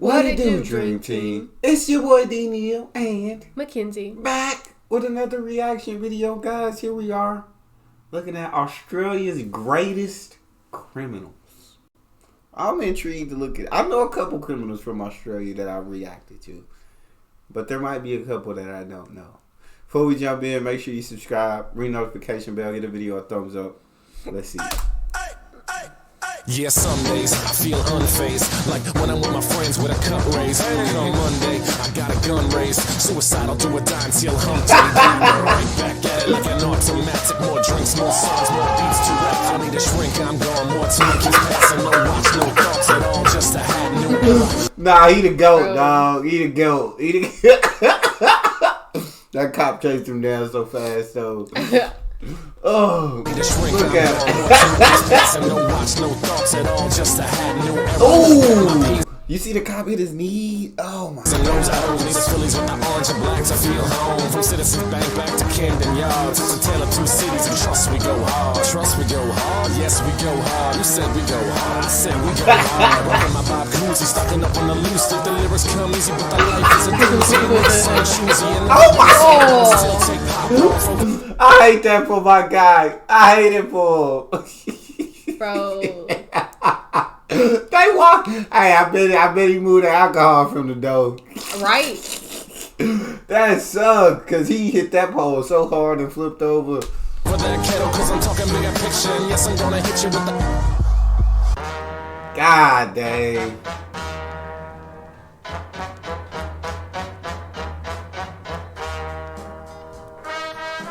What it do, Dream Team? It's your boy Neal and Mackenzie. Back with another reaction video, guys. Here we are, looking at Australia's greatest criminals. I'm intrigued to look at. I know a couple criminals from Australia that I've reacted to, but there might be a couple that I don't know. Before we jump in, make sure you subscribe, ring notification bell, give the video a thumbs up. Let's see. Yeah, some days I feel unfazed, like when I'm with my friends with a cut raise. Come Monday, I got a gun raised, suicidal do a die until hump day. Right back at it like an automatic, more drinks, more songs, more beats to rap. I need a shrink, I'm gone, more time keeps passing, no watch, no thoughts at all, just a hat, new era. Nah, he the GOAT, dog. He the GOAT. That cop chased him down so fast, though. Oh, look at it. Oh, you see the cop hit his knee? Oh my God. I feel home from Citizens Bank back to Camden Yards. It's a tale of two cities and trust we go hard. Trust we go hard, yes we go hard. You said we go hard, I said we go hard. Rocking my Bob Cousy, stocking up on the loose. The lyrics come easy, but the life isn't easy. Oh my God. I hate that for my guy. I hate it for him. Bro. They walk. Hey, I bet he moved the alcohol from the door. Right. That sucked, because he hit that pole so hard and flipped over. For that kettle, cause I'm talking bigger picture, and yes, I'm gonna hit you with the God dang.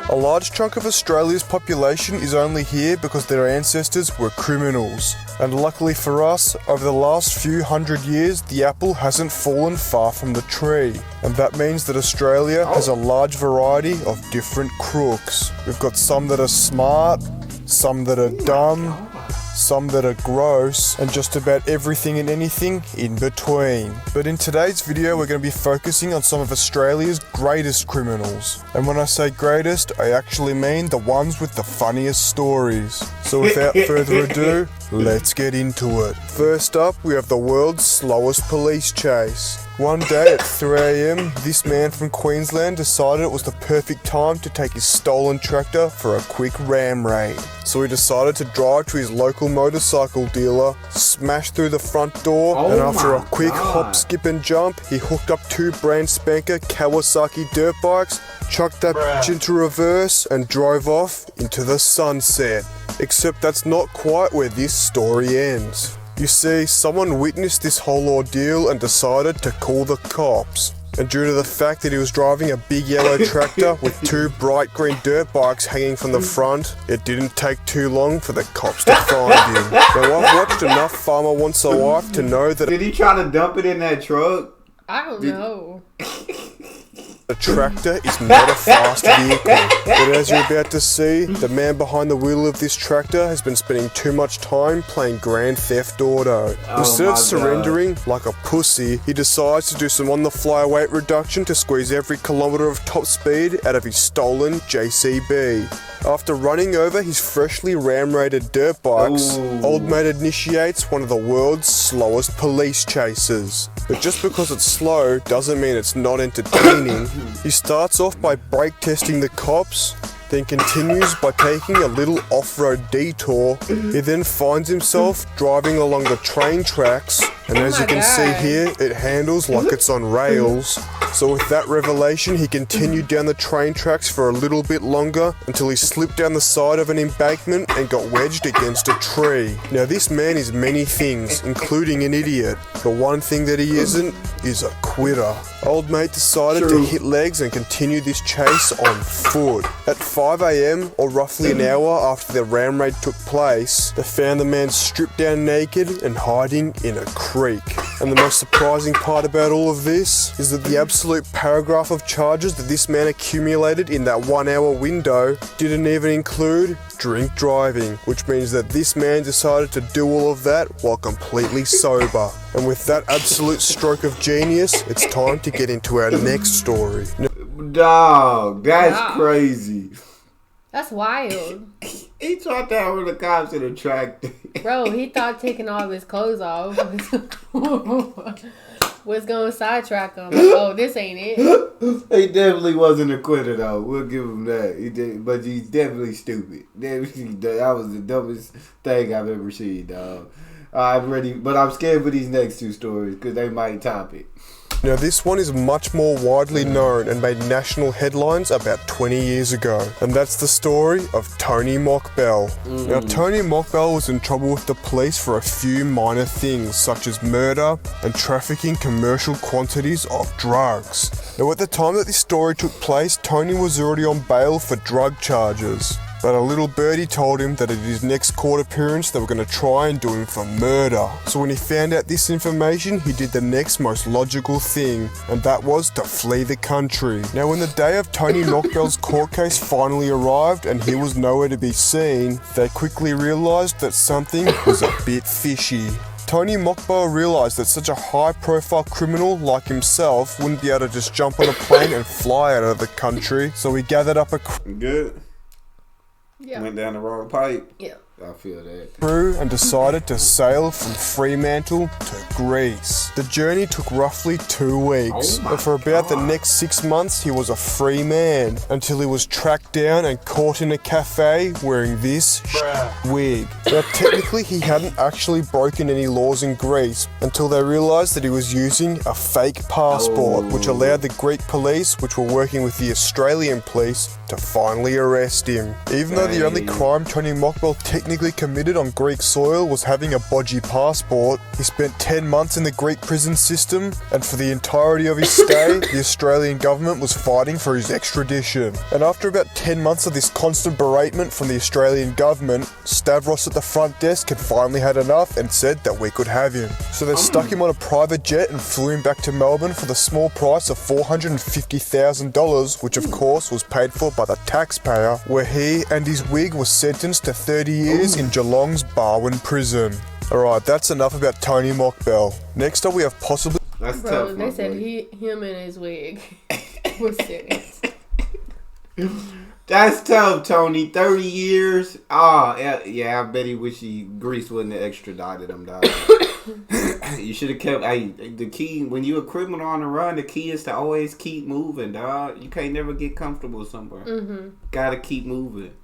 A large chunk of Australia's population is only here because their ancestors were criminals. And luckily for us, over the last few hundred years, the apple hasn't fallen far from the tree. And that means that Australia has a large variety of different crooks. We've got some that are smart, some that are dumb, some that are gross, and just about everything and anything in between. But in today's video, we're going to be focusing on some of Australia's greatest criminals. And when I say greatest, I actually mean the ones with the funniest stories. So without further ado, let's get into it. First up, we have the world's slowest police chase. One day at 3 AM, this man from Queensland decided it was the perfect time to take his stolen tractor for a quick ram raid. So he decided to drive to his local motorcycle dealer, smash through the front door, and after a quick hop, skip and jump, he hooked up two brand spanker Kawasaki dirt bikes, chucked that bitch into reverse, and drove off into the sunset. Except that's not quite where this story ends. You see, someone witnessed this whole ordeal and decided to call the cops. And due to the fact that he was driving a big yellow tractor with two bright green dirt bikes hanging from the front, it didn't take too long for the cops to find him. Now, I've watched enough Farmer Wants a Wife to know that... Did he try to dump it in that truck? I don't know. A tractor is not a fast vehicle, but as you're about to see, the man behind the wheel of this tractor has been spending too much time playing Grand Theft Auto. Instead of surrendering like a pussy, he decides to do some on-the-fly weight reduction to squeeze every kilometre of top speed out of his stolen JCB. After running over his freshly ram-raided dirt bikes, Old Mate initiates one of the world's slowest police chases. But just because it's slow doesn't mean it's not entertaining. He starts off by brake testing the cops, then continues by taking a little off-road detour. He then finds himself driving along the train tracks, and as you can see here, it handles like it's on rails. So with that revelation, he continued down the train tracks for a little bit longer until he slipped down the side of an embankment and got wedged against a tree. Now this man is many things, including an idiot. The one thing that he isn't is a quitter. Old Mate decided to hit legs and continue this chase on foot. At 5 AM, or roughly an hour after the ram raid took place, they found the man stripped down naked and hiding in a creek. And the most surprising part about all of this is that the absolute paragraph of charges that this man accumulated in that 1 hour window didn't even include drink driving, which means that this man decided to do all of that while completely sober. And with that absolute stroke of genius, it's time to get into our next story. Dog, that's crazy. That's wild. He tried to have the cops in a tractor. Bro, he thought taking all of his clothes off. was going to sidetrack him. Oh, this ain't it. He definitely wasn't a quitter, though. We'll give him that. He did, but he's definitely stupid. That was the dumbest thing I've ever seen, dog. I'm ready, but I'm scared for these next two stories because they might top it. Now this one is much more widely known and made national headlines about 20 years ago. And that's the story of Tony Mockbell. Now Tony Mockbell was in trouble with the police for a few minor things such as murder and trafficking commercial quantities of drugs. Now at the time that this story took place, Tony was already on bail for drug charges. But a little birdie told him that at his next court appearance they were going to try and do him for murder. So when he found out this information, he did the next most logical thing, and that was to flee the country. Now when the day of Tony Mockbell's court case finally arrived and he was nowhere to be seen, they quickly realised that something was a bit fishy. Tony Mockbell realised that such a high-profile criminal like himself wouldn't be able to just jump on a plane and fly out of the country, so he gathered up a Good. Yeah. Went down the wrong pipe. Yeah. I feel that. crew and decided to sail from Fremantle to Greece. The journey took roughly 2 weeks, Oh my but for about the God. next 6 months he was a free man until he was tracked down and caught in a cafe wearing this wig. Now technically he hadn't actually broken any laws in Greece until they realised that he was using a fake passport, which allowed the Greek police, which were working with the Australian police, to finally arrest him. Even though the only crime Tony Mockbell technically committed on Greek soil was having a bodgy passport, he spent 10 months in the Greek prison system, and for the entirety of his stay, the Australian government was fighting for his extradition. And after about 10 months of this constant beratement from the Australian government, Stavros at the front desk had finally had enough and said that we could have him. So they stuck him on a private jet and flew him back to Melbourne for the small price of $450,000, which of course was paid for by the taxpayer, where he and his wig were sentenced to 30 years in Geelong's Barwon prison. Alright, that's enough about Tony Mockbell. Next up we have possibly... That's Bro, tough. they my said buddy. him and his wig was sentenced. That's tough, Tony. 30 years. Yeah, I bet he wish Greece wouldn't have extradited him, dog. You should have kept. The key when you a criminal on the run, the key is to always keep moving, dog. You can't never get comfortable somewhere. Gotta keep moving.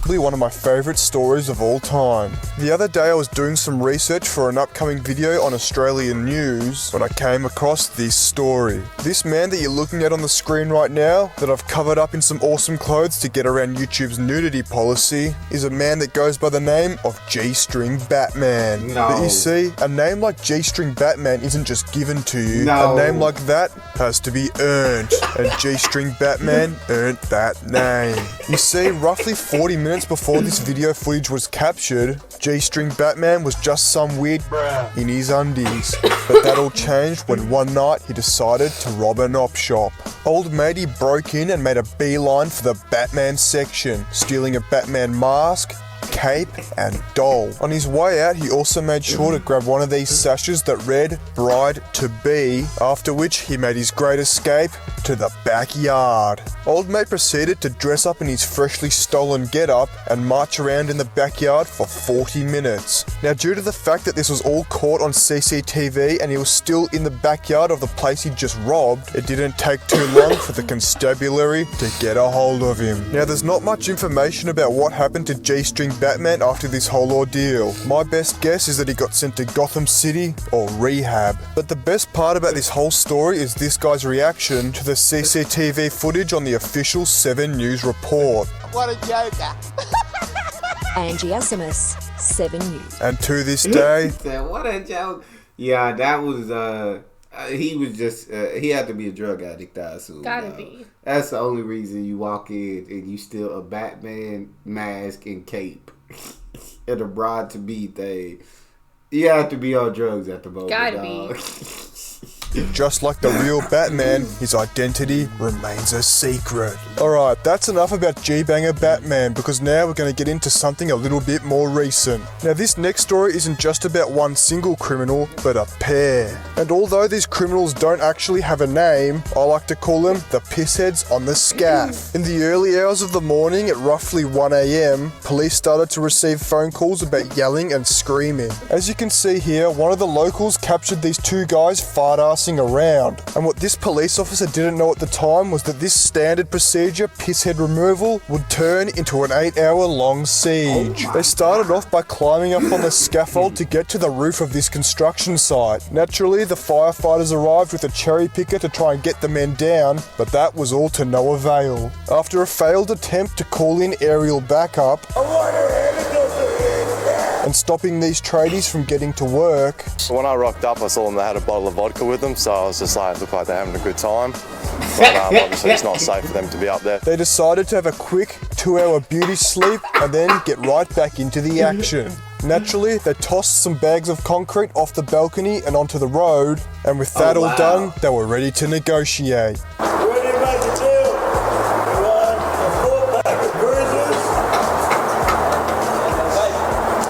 one of my favourite stories of all time. The other day I was doing some research for an upcoming video on Australian news when I came across this story. This man that you're looking at on the screen right now, that I've covered up in some awesome clothes to get around YouTube's nudity policy, is a man that goes by the name of G-String Batman. No. But you see, a name like G-String Batman isn't just given to you. No. A name like that has to be earned, and G-String Batman earned that name. You see, roughly 40 minutes before this video footage was captured, G-String Batman was just some weird in his undies. But that all changed when one night he decided to rob an op shop. Old matey broke in and made a beeline for the Batman section, stealing a Batman mask, cape and doll. On his way out, he also made sure to grab one of these sashes that read Bride to Be, after which he made his great escape to the backyard. Old mate proceeded to dress up in his freshly stolen getup and march around in the backyard for 40 minutes. Now, due to the fact that this was all caught on CCTV and he was still in the backyard of the place he just robbed, it didn't take too long for the constabulary to get a hold of him. Now, there's not much information about what happened to G-String Batman after this whole ordeal. My best guess is that he got sent to Gotham City or rehab. But the best part about this whole story is this guy's reaction to the CCTV footage on the official 7 News report. What a joker. Angie Asimus, 7 News. And to this day, Said, what a joke. Yeah, that was he was just he had to be a drug addict, I assume. Gotta dog. be. That's the only reason you walk in and you steal a Batman mask and cape and a Bride to Be thing. You have to be on drugs at the moment. Gotta dog. be. just like the real Batman, his identity remains a secret. Alright, that's enough about G-Banger Batman, because now we're going to get into something a little bit more recent. Now, this next story isn't just about one single criminal, but a pair. And although these criminals don't actually have a name, I like to call them the pissheads on the scaff. In the early hours of the morning at roughly 1 a.m, police started to receive phone calls about yelling and screaming. As you can see here, one of the locals captured these two guys fart-ass fussing around. And what this police officer didn't know at the time was that this standard procedure, pisshead removal, would turn into an 8-hour-long siege. They started off by climbing up on the scaffold to get to the roof of this construction site. Naturally, the firefighters arrived with a cherry picker to try and get the men down, but that was all to no avail. After a failed attempt to call in aerial backup and stopping these tradies from getting to work. When I rocked up, I saw them, they had a bottle of vodka with them, so I was just like, look like they're having a good time. But obviously it's not safe for them to be up there. They decided to have a quick 2-hour beauty sleep and then get right back into the action. Naturally, they tossed some bags of concrete off the balcony and onto the road, and with that all done, they were ready to negotiate. What do you make a deal? You want a 4-pack of cruisers?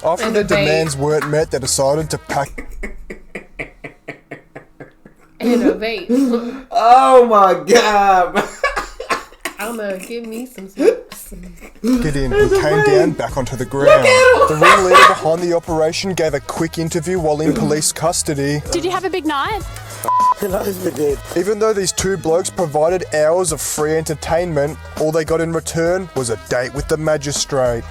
After their demands weren't met, they decided to pack Innovate. Oh my god. I'm gonna give me some smokes. Get in. He came down back onto the ground. The ringleader behind the operation gave a quick interview while in police custody. Did you have a big night? Even though these two blokes provided hours of free entertainment, all they got in return was a date with the magistrate.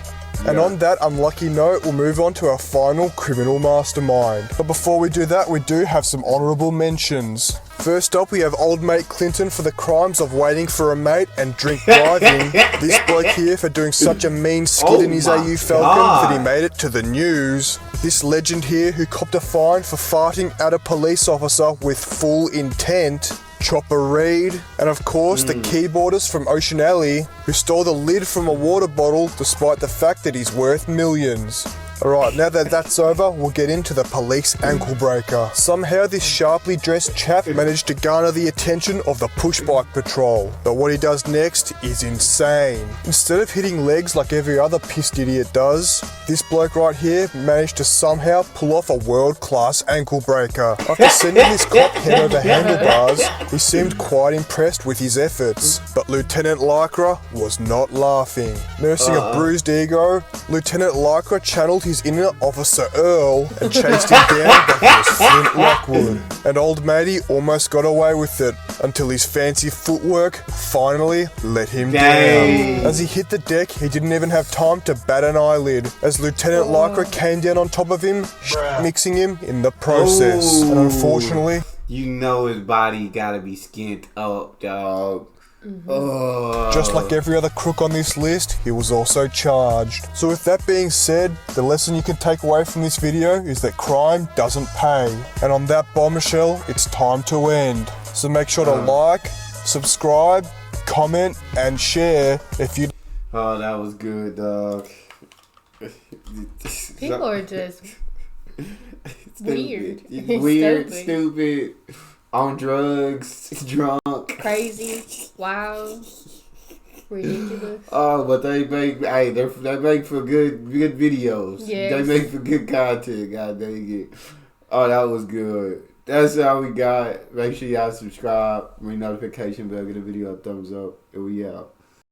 And on that unlucky note, we'll move on to our final criminal mastermind. But before we do that, we do have some honourable mentions. First up, we have old mate Clinton for the crimes of waiting for a mate and drink driving. This bloke here for doing such a mean skid in his AU Falcon that he made it to the news. This legend here who copped a fine for farting at a police officer with full intent. Chopper Reed, and of course the keyboardist from Ocean Alley who stole the lid from a water bottle despite the fact that he's worth millions. Alright, now that that's over, we'll get into the police ankle breaker. Somehow this sharply dressed chap managed to garner the attention of the push bike patrol. But what he does next is insane. Instead of hitting legs like every other pissed idiot does, this bloke right here managed to somehow pull off a world-class ankle breaker. After sending this cop head over handlebars, he seemed quite impressed with his efforts. But Lieutenant Lycra was not laughing. Nursing a bruised ego, Lieutenant Lycra channeled his inner Officer Earl and chased him down like he was Flint Lockwood. And old matey almost got away with it until his fancy footwork finally let him down. As he hit the deck, he didn't even have time to bat an eyelid as Lieutenant Lycra came down on top of him, mixing him in the process. And unfortunately, you know his body gotta be skint up, dog. Just like every other crook on this list, he was also charged. So with that being said, the lesson you can take away from this video is that crime doesn't pay. And on that bombshell, it's time to end. So make sure to like, subscribe, comment, and share if you... Oh, that was good, dog. People are just weird. Weird, stupid, on drugs, drunk. Crazy, wild, ridiculous. Oh, but they make they make for good videos. Yes. They make for good content. God dang it! Oh, that was good. That's all we got. Make sure y'all subscribe, ring notification bell, get a video a thumbs up, and we out.